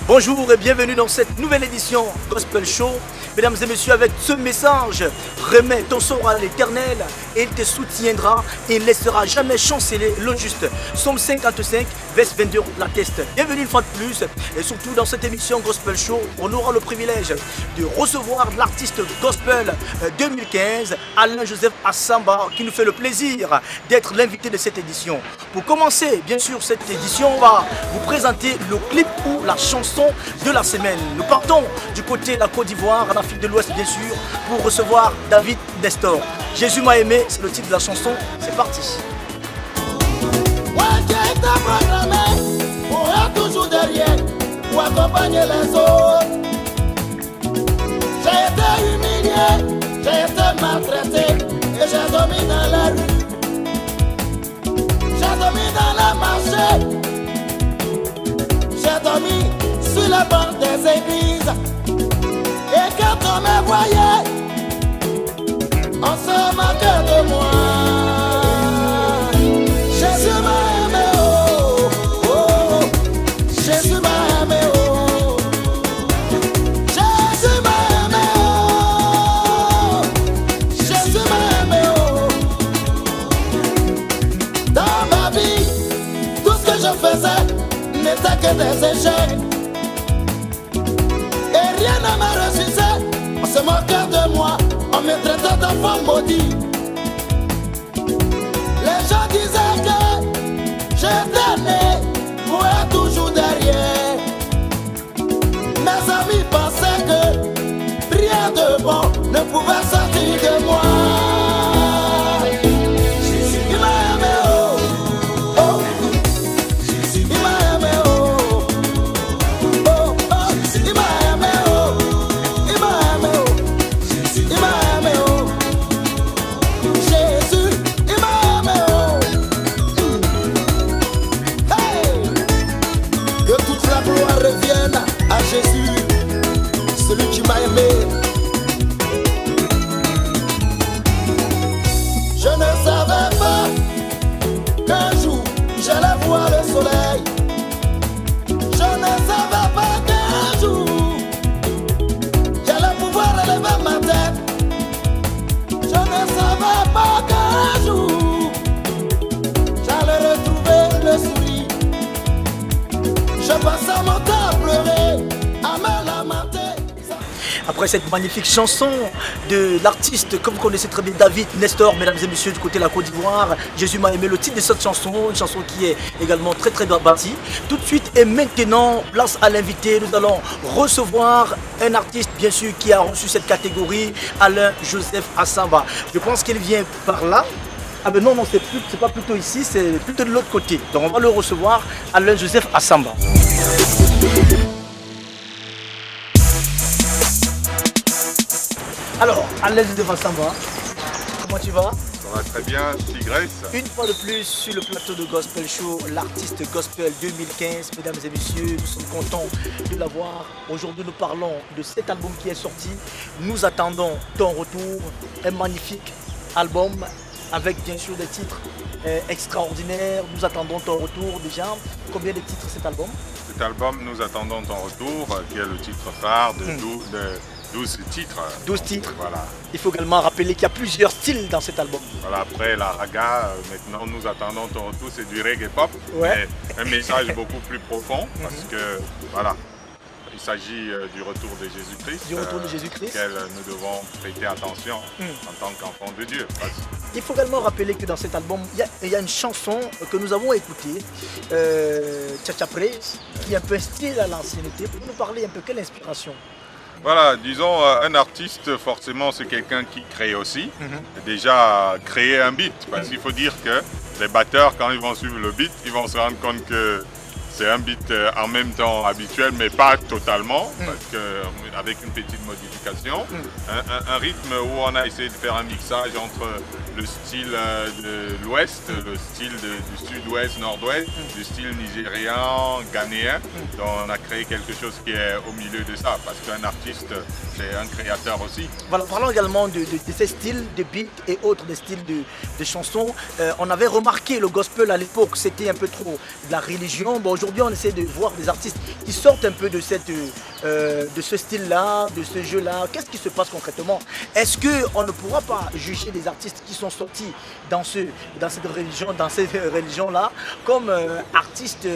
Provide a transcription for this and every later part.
Bonjour et bienvenue dans cette nouvelle édition Gospel Show. Mesdames et messieurs, avec ce message, remets ton sort à l'Éternel et il te soutiendra et ne laissera jamais chanceler le juste. Psaume 55, verset 22 l'atteste. Bienvenue une fois de plus et surtout dans cette émission Gospel Show, on aura le privilège de recevoir l'artiste Gospel 2015, Alain Joseph Assamba, qui nous fait le plaisir d'être l'invité de cette édition. Pour commencer, bien sûr, cette édition, on va vous présenter le clip ou la chanson de la semaine. Nous partons du côté de la Côte d'Ivoire, en Afrique de l'Ouest bien sûr, pour recevoir David Nestor. Jésus m'a aimé, c'est le titre de la chanson, c'est parti. Ouais, Dieu t'a programmé pour être toujours derrière, pour accompagner les autres. J'ai été humilié, j'ai été maltraité et j'ai dormi dans la rue. J'ai dormi dans le marché, j'ai dormi sur les bancs des églises. Et quand on me voyait, on se moquait de moi. Jésus m'a aimé, oh, oh, Jésus m'a aimé, oh. Jésus m'a aimé, oh, Jésus m'a aimé, oh. Dans ma vie, tout ce que je faisais n'était que des échecs. Et rien ne me réussissait. On se moquait de moi, on me traitait d'enfant maudit. Les gens disaient que j'étais né pour être toujours derrière. Mes amis pensaient que rien de bon ne pouvait sortir de moi. Jésus, il m'a aimé, oh, oh. Jésus, il m'a aimé, oh, oh, oh. Il m'a aimé, oh, il m'a aimé, oh. Jésus, il m'a aimé, oh. Jésus, il m'a aimé, oh. Hey! Que toute la gloire revienne à Jésus, celui qui m'a aimé. Je ne savais pas qu'un jour j'allais voir le soleil. Je ne savais pas qu'un jour j'allais pouvoir relever ma tête. Je ne savais pas qu'un jour j'allais retrouver le sourire. Je passais mon temps à pleurer, à me lamenter. Après cette magnifique chanson de l'artiste que vous connaissez très bien, David Nestor, mesdames et messieurs, du côté de la Côte d'Ivoire, Jésus m'a aimé, le titre de cette chanson, une chanson qui est également très très bien bâtie. Tout de suite et maintenant, place à l'invité, nous allons recevoir un artiste bien sûr qui a reçu cette catégorie, Alain Joseph Assamba. Je pense qu'il vient par là. Ah ben non, non, c'est pas plutôt ici, c'est plutôt de l'autre côté. Donc on va le recevoir, Alain Joseph Assamba. Alors, Alain Joseph Assamba, comment tu vas? Ça va très bien, Tigresse. Une fois de plus sur le plateau de Gospel Show, l'artiste Gospel 2015, mesdames et messieurs, nous sommes contents de l'avoir. Aujourd'hui nous parlons de cet album qui est sorti. Nous attendons ton retour, un magnifique album avec bien sûr des titres extraordinaires. Nous attendons ton retour déjà. Combien de titres cet album? Cet album, nous attendons ton retour, qui est le titre phare de 12 titres. 12 titres. Voilà. Il faut également rappeler qu'il y a plusieurs styles dans cet album. Voilà, après la raga, maintenant nous attendons ton retour, c'est du reggae pop. Ouais. Mais un message beaucoup plus profond parce que voilà, il s'agit du retour de Jésus-Christ. Du retour de Jésus-Christ. Auquel nous devons prêter attention en tant qu'enfants de Dieu. Il faut également rappeler que dans cet album, il y a une chanson que nous avons écoutée, Tcha Praise, qui est un peu un style à l'ancienneté. Pour nous parler un peu, quelle inspiration? Voilà, disons, un artiste, forcément, c'est quelqu'un qui crée aussi. Déjà, créer un beat, parce qu'il faut dire que les batteurs, quand ils vont suivre le beat, ils vont se rendre compte que c'est un beat en même temps habituel, mais pas totalement, parce que avec une petite modification. Un rythme où on a essayé de faire un mixage entre le style de l'ouest, le style du sud-ouest, nord-ouest, le style nigérian, ghanéen. Donc on a créé quelque chose qui est au milieu de ça, parce qu'un artiste, c'est un créateur aussi. Voilà, parlons également de ces styles de beat et autres des styles de chansons. On avait remarqué le gospel à l'époque, c'était un peu trop de la religion. Bon, aujourd'hui, on essaie de voir des artistes qui sortent un peu de ce style-là, de ce jeu-là. Qu'est-ce qui se passe concrètement? Est-ce qu'on ne pourra pas juger des artistes qui sont sortis dans cette religion-là comme artistes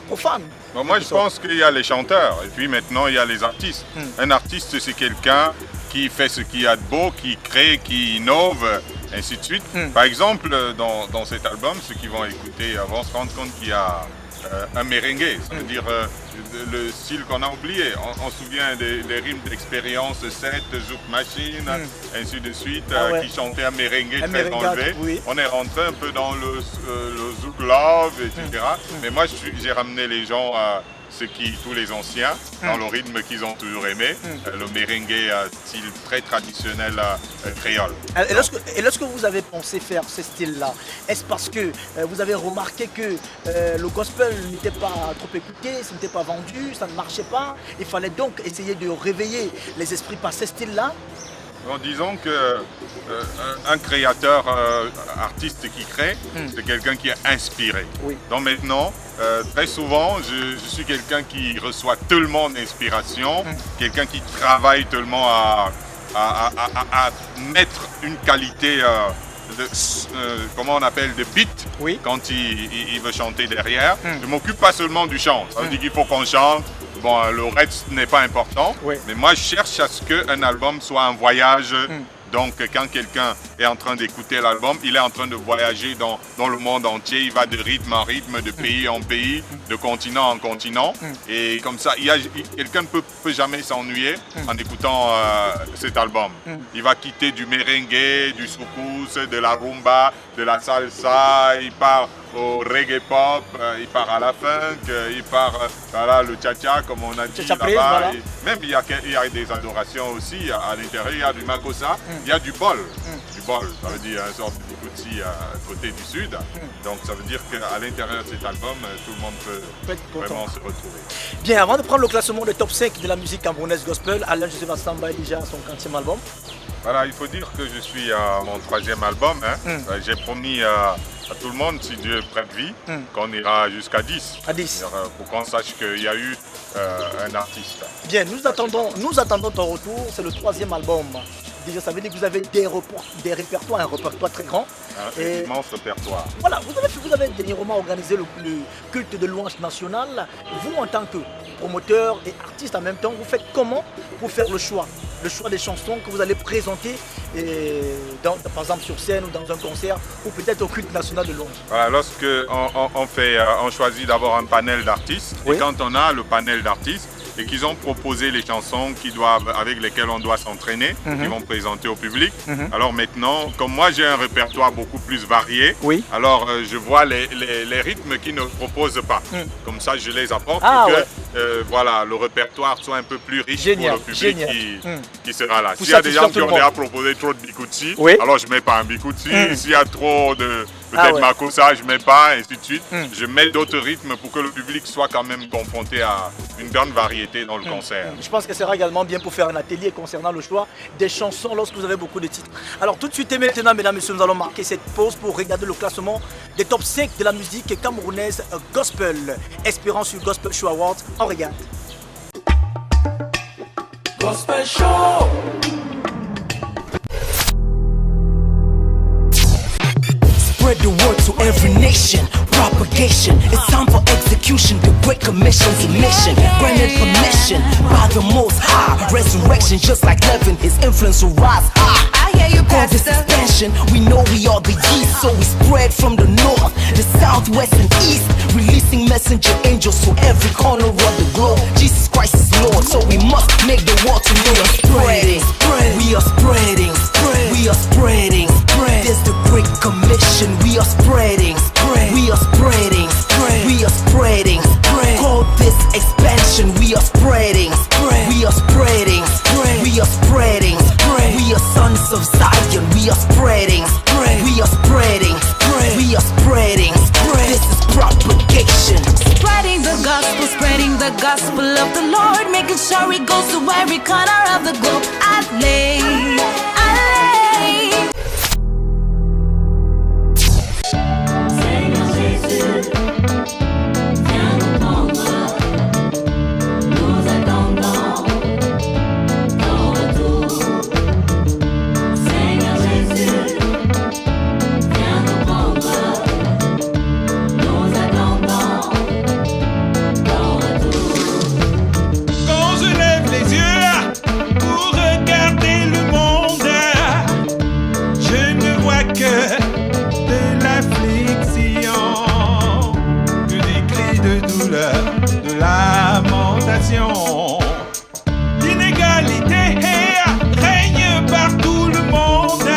profanes? Bon, moi, je pense qu'il y a les chanteurs et puis maintenant, il y a les artistes. Un artiste, c'est quelqu'un qui fait ce qu'il y a de beau, qui crée, qui innove, ainsi de suite. Par exemple, dans cet album, ceux qui vont écouter vont se rendre compte qu'il y a un merengue, ça veut dire le style qu'on a oublié. On se souvient des rimes d'Expérience 7, Zouk Machine, ainsi de suite, qui chantaient un merengue très enlevé. Oui. On est rentré un peu dans le Zouk Love, etc. Mais moi, j'ai ramené les gens à tous les anciens, dans le rythme qu'ils ont toujours aimé, le merengue style très traditionnel créole. Et lorsque vous avez pensé faire ce style-là, est-ce parce que vous avez remarqué que le gospel n'était pas trop écouté, ce n'était pas vendu, ça ne marchait pas, il fallait donc essayer de réveiller les esprits par ce style-là? Bon, disons qu'un créateur, artiste qui crée, c'est quelqu'un qui est inspiré. Oui. Donc maintenant, très souvent, je suis quelqu'un qui reçoit tellement d'inspiration, quelqu'un qui travaille tellement à mettre une qualité comment on appelle, de beat, quand il veut chanter derrière. Je ne m'occupe pas seulement du chant, ça veut dire qu'il faut qu'on chante. Bon, le reste n'est pas important, mais moi je cherche à ce qu'un album soit un voyage. Donc quand quelqu'un est en train d'écouter l'album, il est en train de voyager dans le monde entier, il va de rythme en rythme, de pays en pays, de continent en continent. Et comme ça, quelqu'un ne peut jamais s'ennuyer en écoutant cet album. Il va quitter du merengue, du soukous, de la rumba, de la salsa, il part au reggae pop, il part à la funk, il part le cha-cha comme on a dit là-bas. Voilà. Même il y a des adorations aussi à l'intérieur, il y a du makossa, il y a du bol. Du bol, ça veut dire une sorte de bikutsi côté du sud. Donc ça veut dire qu'à l'intérieur de cet album, tout le monde peut vraiment se retrouver. Bien, avant de prendre le classement des top 5 de la musique camerounaise gospel, Alain Joseph Assamba est déjà à son 40e album. Voilà, il faut dire que je suis à mon 3e album. J'ai promis à tout le monde, si Dieu prête vie, qu'on ira jusqu'à 10. À 10. Pour qu'on sache qu'il y a eu un artiste. Bien, nous attendons ton retour, c'est le 3e album. Déjà, ça veut dire que vous avez des répertoires, un répertoire très grand. Un immense répertoire. Voilà, vous avez dernièrement organisé le culte de louange nationale. Vous, en tant que promoteur et artiste en même temps, vous faites comment pour faire le choix des chansons que vous allez présenter, par exemple sur scène ou dans un concert, ou peut-être au culte national de louange? Voilà, lorsque on choisit d'abord un panel d'artistes, et quand on a le panel d'artistes, et qu'ils ont proposé les chansons avec lesquelles on doit s'entraîner, qu'ils vont présenter au public. Alors maintenant, comme moi j'ai un répertoire beaucoup plus varié, alors je vois les rythmes qu'ils ne proposent pas. Comme ça, je les apporte pour que voilà, le répertoire soit un peu plus riche pour le public qui sera là. S'il y a des gens qui ont déjà proposé trop de bikutsi, alors je ne mets pas un bikutsi. S'il y a trop de peut-être makossa, je ne mets pas, ainsi de suite. Je mets d'autres rythmes pour que le public soit quand même confronté à une grande variété dans le concert. Je pense que ce sera également bien pour faire un atelier concernant le choix des chansons lorsque vous avez beaucoup de titres. Alors tout de suite et maintenant, mesdames et messieurs, nous allons marquer cette pause pour regarder le classement des top 5 de la musique camerounaise gospel. Espérant sur Gospel Show Awards, on regarde. Gospel Show. Spread the word to every nation. Propagation, it's time for execution. The Great Commission's a mission, granted permission by the Most High. Resurrection, just like heaven, His influence will rise high. I hear you, For this Pastor. expansion, we know we are the East, so we spread from the north, the south, west, and east, releasing messenger angels to every corner of the globe. Jesus Christ is Lord, so we must make the world to know we're spreading. We are spreading. We are spreading. There's the Great Commission. We are spreading. We are spreading. We are spreading. this expansion, we are spreading. We are spreading. We are spreading. We are sons of Zion. We are spreading. We are spreading. We are spreading. This is propagation. Spreading the gospel of the Lord, making sure it goes to every corner of the globe. Allez. Seigneur Jésus, viens nous prendre, nous attendons ton retour. Seigneur Jésus, viens nous prendre, nous attendons ton retour. Quand je lève les yeux pour regarder le monde, je ne vois que de l'affliction, que des cris de douleur, de lamentation. L'inégalité règne par tout le monde.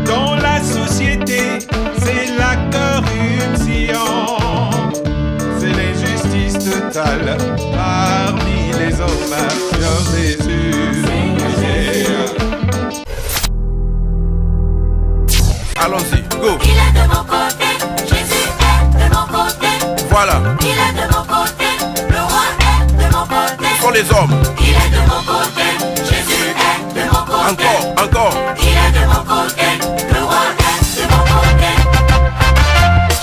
Dans la société, c'est la corruption, c'est l'injustice totale parmi les hommes. Seigneur Jésus, allons-y, go. Il est de mon côté, Jésus est de mon côté. Voilà, Il est de mon côté, le roi est de mon côté. ce sont les hommes. Il est de mon côté, Jésus est de mon côté. Encore. Il est de mon côté, le roi est de mon côté.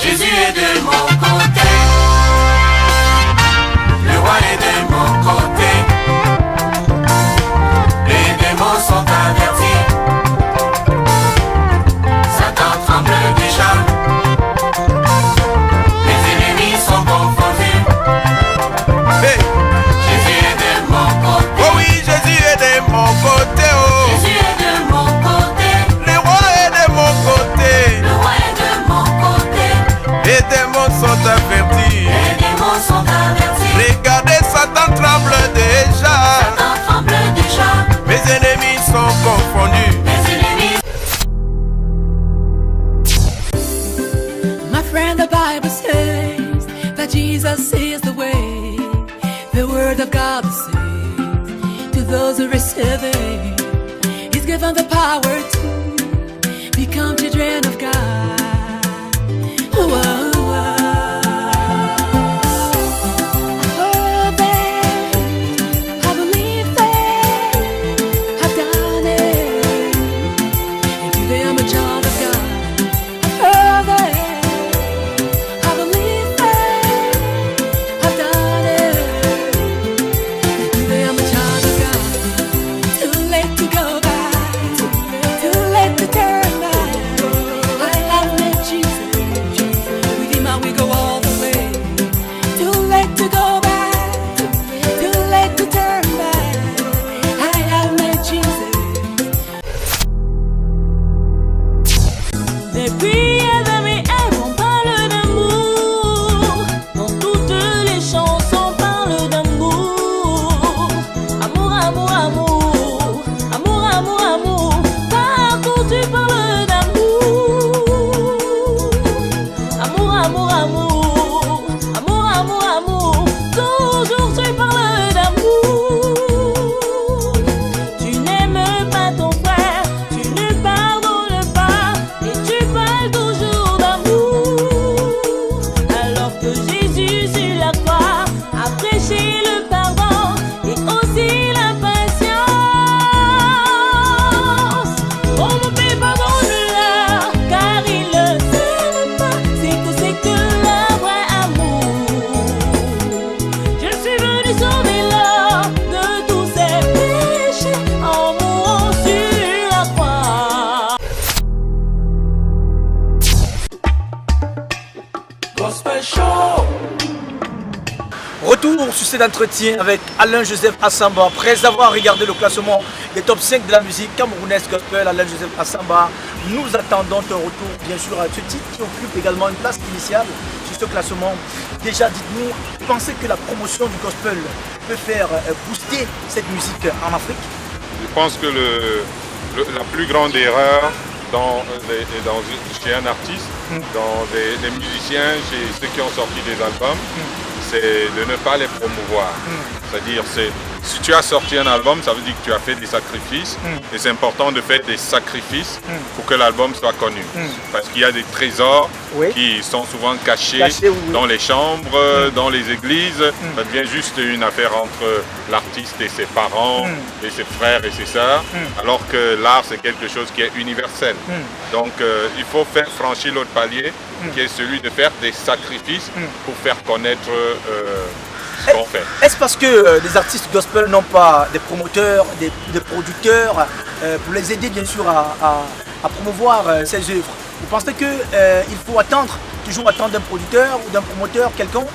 Jésus est de mon côté. Le roi est de mon côté. Les démons sont avertis. Satan tremble déjà. Mes ennemis sont confondus. Hey, Jésus est de mon côté. oh oui, Jésus est de mon côté. Oh, Jésus est de mon côté. le roi est de mon côté. Le roi est de mon côté. Les démons sont avertis. Les démons sont avertis. Regardez, Satan tremble déjà. Satan tremble déjà. Mes ennemis sont confondus. Mes ennemis. My friend, the Bible says that Jesus is the way. The word of God says to those who receive it, He's given the power to become children of God. Whoa. I believe that I've done it, and today I'm a child of God. I've heard that I believe that I've done it, and today I'm a child of God. Too late to go back, too late to turn back. I have met Jesus, with Him we go all the way. Too late to go back, too late to turn back. I have met Jesus. Depuis Adam et Ève, on parle d'amour. Dans toutes les chansons, on parle d'amour. Amour, amour, amour. Amour, amour, amour. Partout tu parles d'amour. Amour, amour, amour. Amour, amour, amour. Toujours tu parles d'amour. Tu n'aimes pas ton frère, tu ne pardonnes pas, et tu parles toujours d'amour. Alors que Jésus sur la croix a prêché le pardon et aussi la patience. Oh mon Père, pardonne-leur, car ils ne savent pas c'est que le vrai amour. Je suis venu sauver l'homme de tous ses péchés en mourant sur la croix. Gospel Show. Retour sur cet entretien avec Alain-Joseph Assamba. Après avoir regardé le classement des top 5 de la musique camerounaise gospel, Alain-Joseph Assamba, nous attendons ton retour, bien sûr, à ce titre qui occupe également une place initiale sur ce classement. Déjà, dites-nous, pensez que la promotion du gospel peut faire booster cette musique en Afrique? Je pense que la plus grande erreur chez un artiste, dans les musiciens, chez ceux qui ont sorti des albums, c'est de ne pas les promouvoir. C'est-à-dire, si tu as sorti un album, ça veut dire que tu as fait des sacrifices. Et c'est important de faire des sacrifices pour que l'album soit connu. Parce qu'il y a des trésors qui sont souvent cachés dans les chambres, dans les églises. Ça devient juste une affaire entre l'artiste et ses parents, et ses frères et ses sœurs. Alors que l'art, c'est quelque chose qui est universel. Donc, il faut faire franchir l'autre palier, qui est celui de faire des sacrifices pour faire connaître ce qu'on fait. Est-ce parce que les artistes gospel n'ont pas des promoteurs, des producteurs pour les aider bien sûr à promouvoir ces œuvres? Vous pensez qu'il faut toujours attendre d'un producteur ou d'un promoteur quelconque?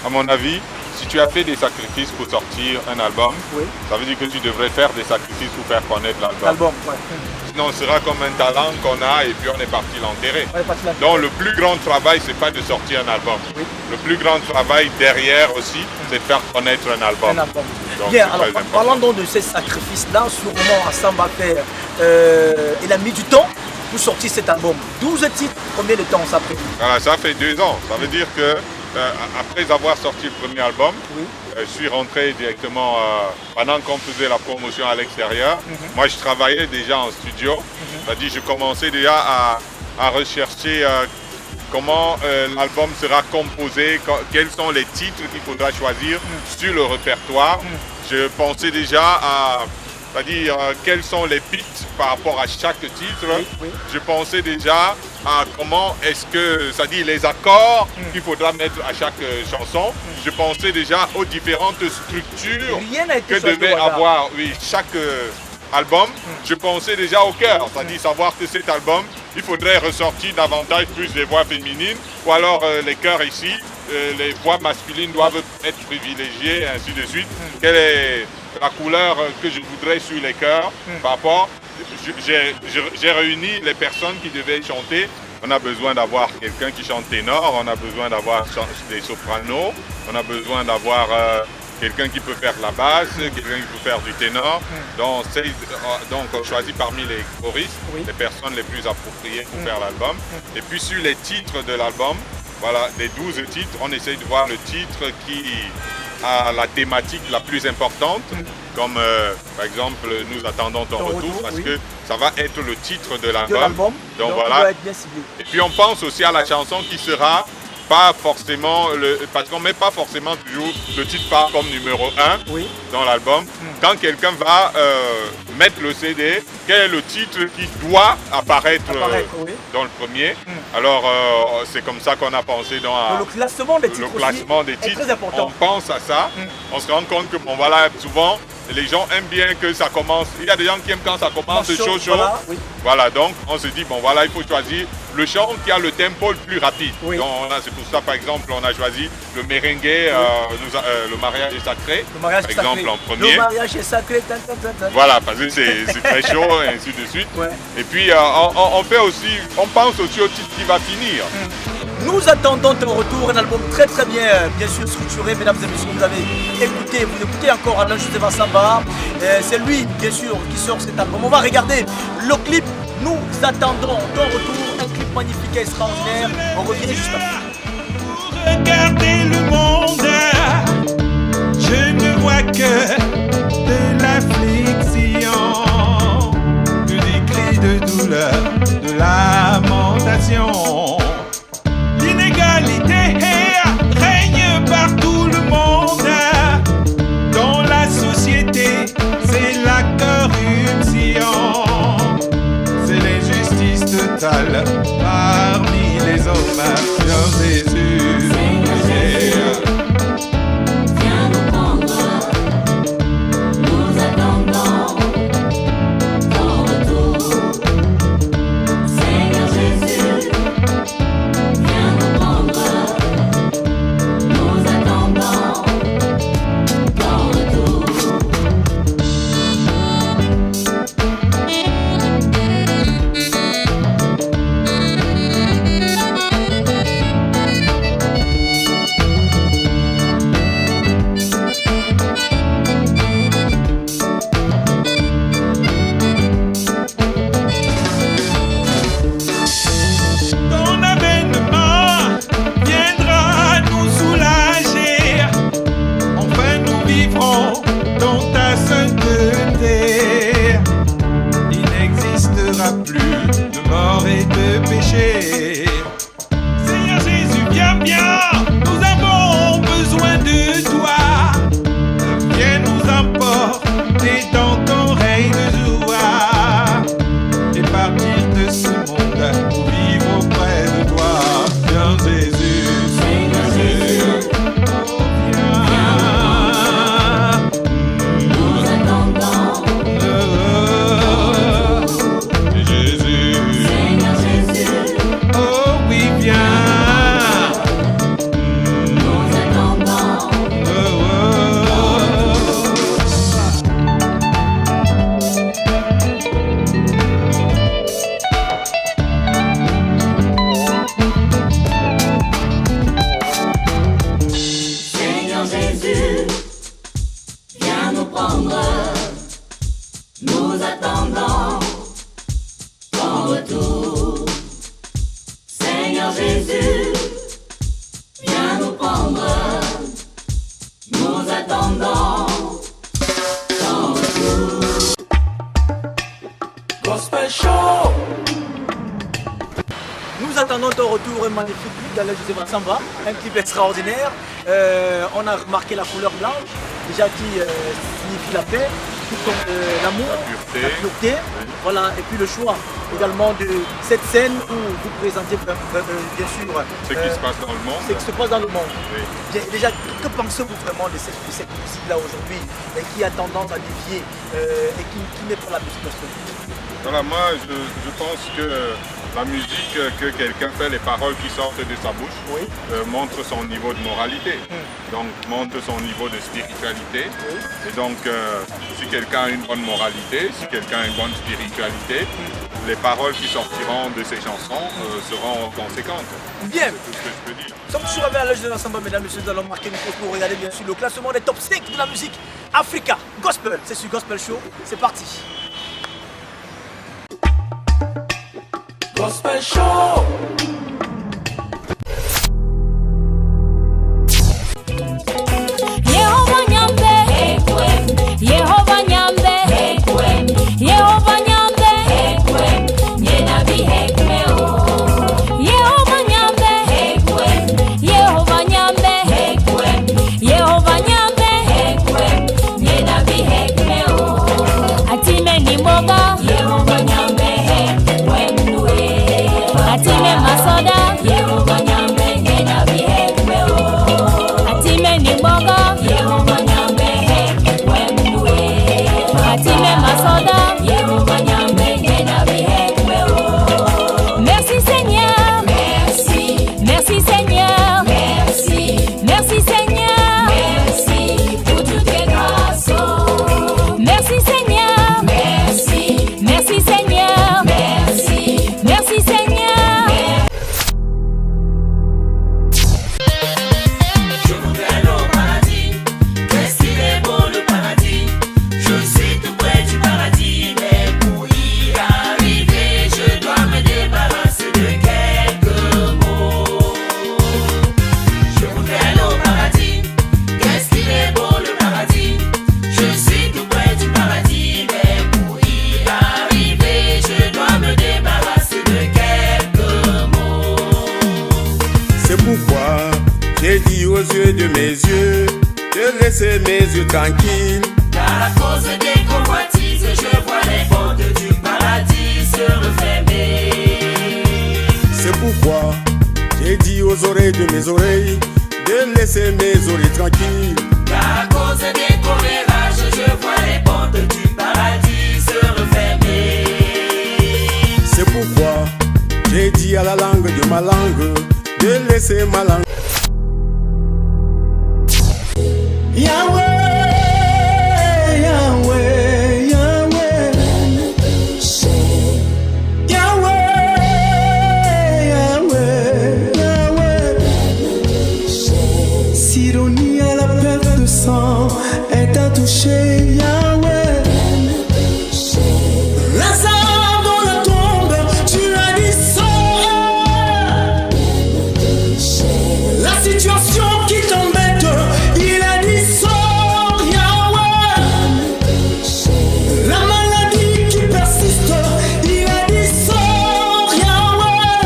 À mon avis, si tu as fait des sacrifices pour sortir un album, ça veut dire que tu devrais faire des sacrifices pour faire connaître l'album. Sinon, ce sera comme un talent qu'on a et puis on est parti l'enterrer. Donc le plus grand travail, c'est pas de sortir un album. Le plus grand travail derrière aussi, c'est de faire connaître un album. Donc, bien, alors parlons donc de ces sacrifices-là. Sûrement, Samba Faire, il a mis du temps pour sortir cet album. 12 titres, combien de temps ça fait? Ça fait 2 ans. Ça veut dire que après avoir sorti le premier album, je suis rentré directement pendant qu'on faisait la promotion à l'extérieur. Moi, je travaillais déjà en studio. C'est-à-dire, je commençais déjà à rechercher comment l'album sera composé, quels sont les titres qu'il faudra choisir sur le répertoire. Je pensais déjà à... C'est-à-dire quels sont les beats par rapport à chaque titre. Je pensais déjà à comment est-ce que, c'est-à-dire les accords qu'il faudra mettre à chaque chanson. Je pensais déjà aux différentes structures que devait avoir chaque album. Je pensais déjà au cœur, c'est-à-dire savoir que cet album, il faudrait ressortir davantage plus des voix féminines, ou alors les chœurs ici, les voix masculines doivent être privilégiées, et ainsi de suite. Quelle est la couleur que je voudrais sur les chœurs par rapport. J'ai réuni les personnes qui devaient chanter. On a besoin d'avoir quelqu'un qui chante ténor, on a besoin d'avoir des sopranos, on a besoin d'avoir quelqu'un qui peut faire la basse, quelqu'un qui peut faire du ténor. Donc on choisit parmi les choristes les personnes les plus appropriées pour faire l'album. Et puis sur les titres de l'album, voilà, les 12 titres, on essaye de voir le titre qui a la thématique la plus importante, comme par exemple Nous attendons ton retour, parce que ça va être le titre de l'album. Donc voilà. Et puis on pense aussi à la chanson qui sera pas forcément, parce qu'on ne met pas forcément toujours le titre part comme numéro 1 dans l'album. Quand quelqu'un va mettre le CD, quel est le titre qui doit apparaître dans le premier. Alors c'est comme ça qu'on a pensé dans le classement des titres. Le classement des titres, très important. on pense à ça. On se rend compte que bon voilà, souvent les gens aiment bien que ça commence. Il y a des gens qui aiment quand ça commence chaud. Voilà, donc on se dit bon voilà, il faut choisir le chant qui a le tempo le plus rapide. Donc c'est pour ça par exemple on a choisi le merengue, le mariage est sacré, par exemple en premier. Le mariage est sacré. Voilà, parce que c'est très chaud et ainsi de suite. Et puis on fait aussi, on pense aussi au titre qui va finir. Nous attendons ton retour, un album très bien sûr structuré, mesdames et messieurs, vous écoutez encore Alain Joseph Samba, c'est lui bien sûr qui sort cet album. On va regarder le clip, nous attendons ton retour, un clip magnifique et extraordinaire, on revient juste après. Regardez le monde, je ne vois que de l'affliction, que des cris de douleur, de lamentation. L'inégalité règne par tout le monde. Dans la société, c'est la corruption, c'est l'injustice totale parmi les hommes. Jésus, viens nous prendre. Nous attendons ton retour. Gospel Show. Nous attendons ton retour magnifique dans le Joseph Samba, un clip extraordinaire. On a remarqué la couleur blanche, déjà qui signifie la paix, tout comme l'amour, la pureté. Oui. Voilà, et puis le choix également de cette scène où vous présentez bien sûr ce qui se passe dans le monde. Ce qui se passe dans le monde. Oui. Bien, déjà, que pensez-vous vraiment de cette musique-là aujourd'hui et qui a tendance à dévier et qui n'est pas la musique gospel? Voilà, moi je pense que la musique que quelqu'un fait, les paroles qui sortent de sa bouche, oui. Montrent son niveau de moralité, donc montrent son niveau de spiritualité. Oui. Et donc si quelqu'un a une bonne moralité, si quelqu'un a une bonne spiritualité, les paroles qui sortiront de ses chansons seront conséquentes. Bien. C'est tout ce que je peux dire. Nous sommes toujours avec l'âge de l'ensemble, mesdames et messieurs, nous allons marquer une pause pour regarder bien sûr le classement des top 5 de la musique Africa Gospel. C'est sur Gospel Show, c'est parti. Gospel Show. Yehova Nyambe, Yehova Nyambe, Yehova Nyambe, Nyenabi Hekmeo. Yehova Nyambe, Yehova Nyambe, Yehova Nyambe, Nyenabi Hekmeo. Atime ni moga, Yehova Nyambe, Atime masoda, Yehova Nyambe, Nyenabi Hekmeo. Atime ni moga, Yehova Nyambe, Atime masoda, Yehova Nyambe, Nyenabi Hekmeo. Merci Seigneur, merci, merci Seigneur, merci, merci Seigneur, merci pour toutes tes grâces. Merci Seigneur, merci, merci Seigneur, merci, merci Seigneur. Je voudrais aller au paradis. Qu'est-ce qu'il est beau le paradis. Je suis tout près du paradis, mais pour y arriver, je dois me débarrasser de quelques mots. Je voudrais aller au paradis. Qu'est-ce qu'il est beau le paradis. Je suis tout près du paradis, mais pour y arriver, je dois me débarrasser de quelques mots. C'est pourquoi j'ai dit aux yeux de mes yeux de laisser mes yeux tranquilles. Car à cause des convoitises, je vois les portes du paradis se refermer. C'est pourquoi j'ai dit aux oreilles de mes oreilles de laisser mes oreilles tranquilles. Car à cause des commérages, je vois les portes du paradis se refermer. C'est pourquoi j'ai dit à la langue de ma langue de laisser ma langue. Yahweh, Yahweh, Yahweh. Yahweh, Yahweh, Yahweh. S'ironie à la perte de sang est à toucher Yahweh. Lazare dans la tombe, tu as dit sors. La situation qui t'embête, il a dit sors Yahweh. La maladie qui persiste, il a dit sors Yahweh.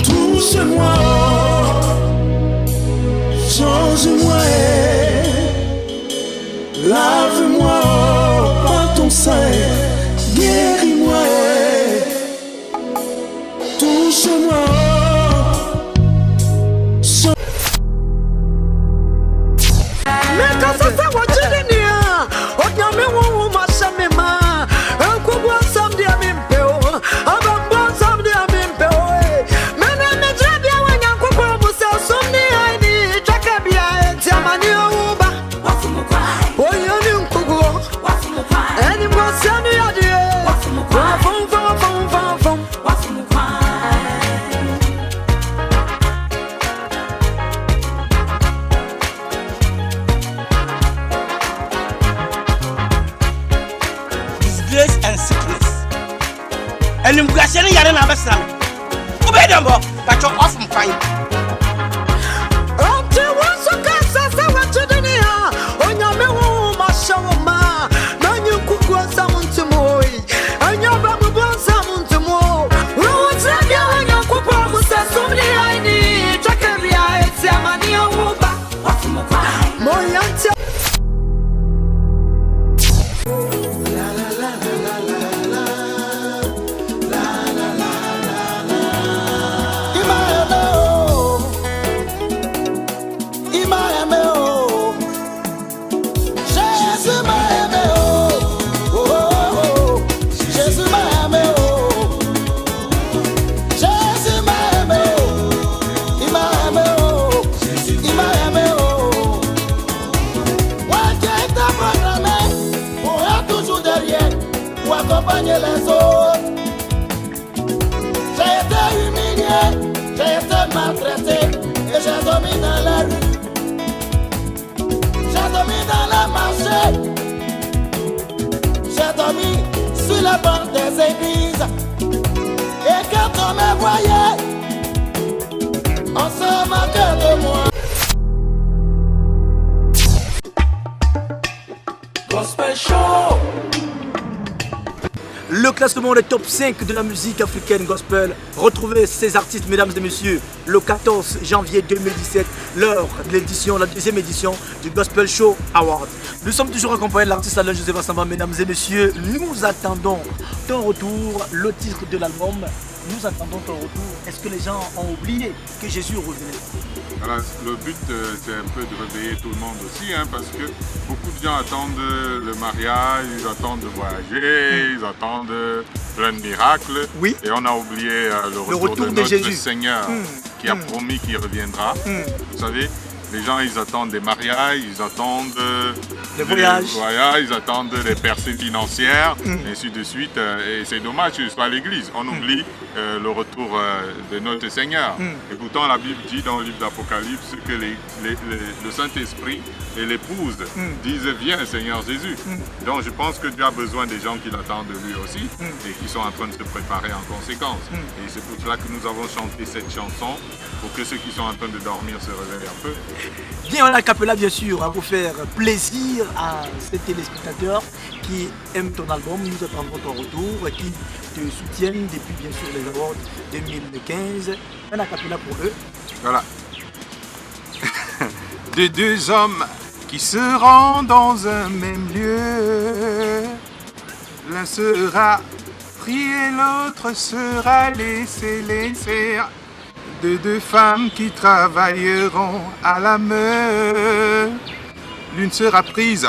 Touche-moi, change-moi, lave-moi par ton sein, guéris-moi, touche-moi. Disgrace and sickness. And immigration yare na basra. Fire. accompagner les autres. J'ai été humilié, j'ai été maltraité et j'ai dormi dans la rue. J'ai dormi dans le marché, j'ai dormi sur les bancs des églises. Et quand on me voyait, on se moquait de moi. Gospel Show. Le classement des top 5 de la musique africaine gospel. Retrouvez ces artistes, mesdames et messieurs, le 14 janvier 2017, l'heure de l'édition, la deuxième édition du Gospel Show Award. Nous sommes toujours accompagnés de l'artiste Alain Joseph Assamba, mesdames et messieurs. Nous attendons ton retour, le titre de l'album. Nous attendons ton retour. Est-ce que les gens ont oublié que Jésus revenait? Voilà, le but, c'est un peu de réveiller tout le monde aussi, hein, parce que beaucoup de gens attendent le mariage, ils attendde de voyager, ils attendent plein de miracles. Oui. Et on a oublié le retour de notre Jésus. Seigneur qui a promis qu'il reviendra. Vous savez, les gens, ils attendent des mariages, ils attendent des voyages, ils attendent des percées financières, et ainsi de suite. Et c'est dommage que ce soit à l'église. On oublie le retour de notre Seigneur. Et pourtant, la Bible dit dans le livre d'Apocalypse que le Saint-Esprit et l'épouse disent « Viens, Seigneur Jésus ». Donc, je pense que Dieu a besoin des gens qui l'attendent de lui aussi et qui sont en train de se préparer en conséquence. Et c'est pour cela que nous avons chanté cette chanson, pour que ceux qui sont en train de dormir se réveillent un peu. Bien, on a capella bien sûr pour faire plaisir à ces téléspectateurs qui aiment ton album. Nous attendons ton retour et qui te soutiennent depuis bien sûr les awards 2015. On a capella pour eux. Voilà. De deux hommes qui se rendent dans un même lieu, l'un sera pris et l'autre sera laissé. De deux femmes qui travailleront à la main, l'une sera prise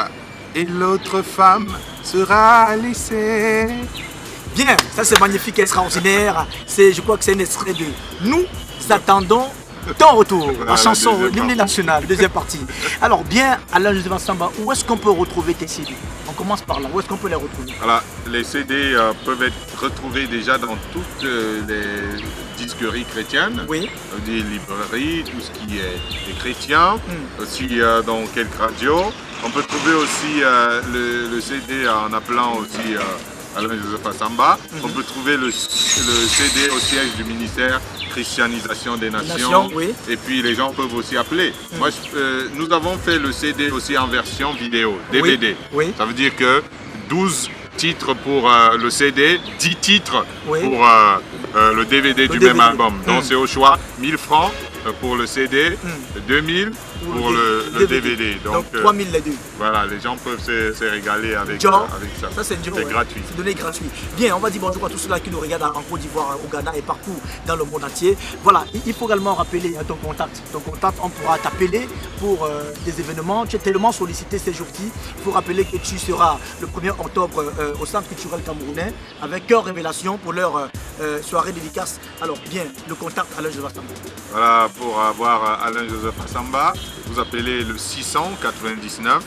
et l'autre femme sera laissée. Bien, ça c'est magnifique, extraordinaire. Je crois que c'est un extrait de Nous attendons ton retour, la chanson l'hymne national, deuxième partie. Alors bien, Alain Joseph Assamba, où est-ce qu'on peut retrouver tes CD? On commence par là, où est-ce qu'on peut les retrouver? Voilà, les CD peuvent être retrouvés déjà dans toutes les disqueries chrétiennes, des librairies, tout ce qui est chrétien, aussi dans quelques radios. On peut trouver aussi le CD en appelant aussi Alain Joseph Assamba. On peut trouver le CD au siège du ministère Christianisation des Nations. Et puis les gens peuvent aussi appeler. Moi, nous avons fait le CD aussi en version vidéo, DVD. Ça veut dire que 12 titres pour le CD, 10 titres pour le DVD du même album. Donc c'est au choix 1000 francs pour le CD, 2000 pour le DVD. Donc 3000 les deux. Voilà, les gens peuvent se régaler avec ça. Ça c'est gratuit. C'est donné gratuit. Bien, on va dire bonjour à tous ceux-là qui nous regardent en Côte d'Ivoire, au Ghana et partout dans le monde entier. Voilà, il faut également rappeler ton contact. Ton contact, on pourra t'appeler pour des événements. Tu es tellement sollicité ces jours-ci. Il faut rappeler que tu seras le 1er octobre au Centre culturel camerounais avec Cœur Révélation pour leur soirée dédicace. Alors bien, le contact Alain Joseph Assamba. Voilà, pour avoir Alain Joseph Assamba, vous appelez le 699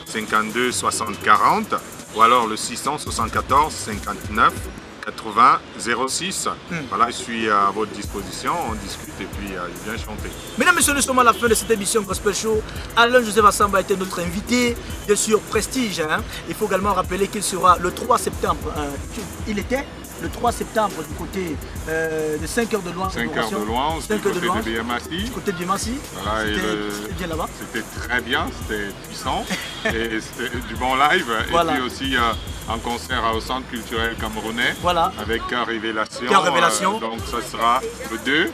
52 60 40 ou alors le 674 59 80 06. Voilà, je suis à votre disposition, on discute et puis je viens chanter. Mesdames et messieurs, nous sommes à la fin de cette émission Gospel Show. Alain Joseph Assamba était notre invité, bien sûr Prestige. Il faut également rappeler qu'il sera le 3 septembre. Il était le 3 septembre du côté de 5 heures de loin. 5 heures de loin, du côté de Du côté de Biamassi. Voilà, c'était bien là-bas. C'était très bien, c'était puissant. Et c'était du bon live. Voilà. Et puis aussi un concert au Centre culturel camerounais. Voilà. Avec Cœur Révélation. Cœur Révélation. Donc ça sera le 2.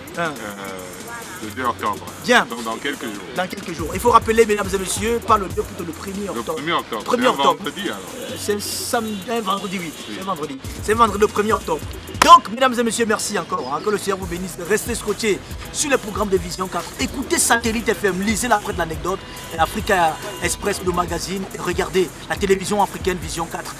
Le 2 octobre. Bien. Donc dans quelques jours. Dans quelques jours. Il faut rappeler, mesdames et messieurs, pas le 2, plutôt le 1er octobre. Le 1er octobre. 1er octobre. Vendredi alors. C'est un vendredi, oui. C'est vendredi. C'est vendredi, le 1er octobre. Donc, mesdames et messieurs, merci encore. Hein, que le Seigneur vous bénisse. Restez scotchés sur les programmes de Vision 4. Écoutez Satellite FM, lisez la prête de l'anecdote, Africa Express, le magazine, et regardez la télévision africaine Vision 4.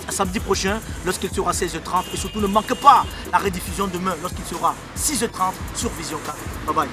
Samedi prochain, lorsqu'il sera 16h30. Et surtout, ne manquez pas la rediffusion demain, lorsqu'il sera 6h30 sur Vision 4. Bye bye.